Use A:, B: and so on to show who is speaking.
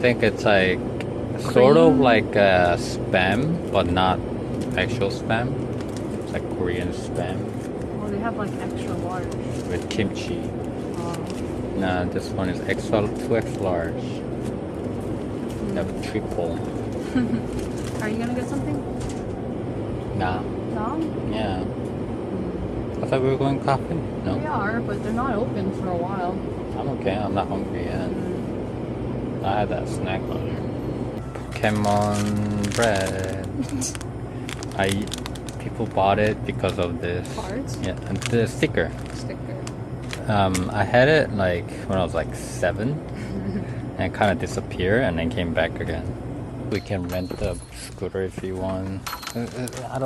A: think it's like sort of like spam, but not actual spam. It's like Korean spam
B: Oh, they have like extra large.
A: with kimchi.
B: Oh.
A: Nah, this one is extra 2x large. They have triple.
B: Are you gonna get something?
A: Nah.
B: No?
A: Yeah. I thought we were going coffee. No.
B: We are, but they're not open for a while.
A: I'm okay. I'm not hungry yet. I had that snack earlier. Pokemon bread. People bought it because of this.
B: Cards?
A: Yeah, and the sticker.
B: Sticker.
A: I had it like when I was like 7, and kind of disappeared, and then came back again. We can rent the scooter if you want. I don't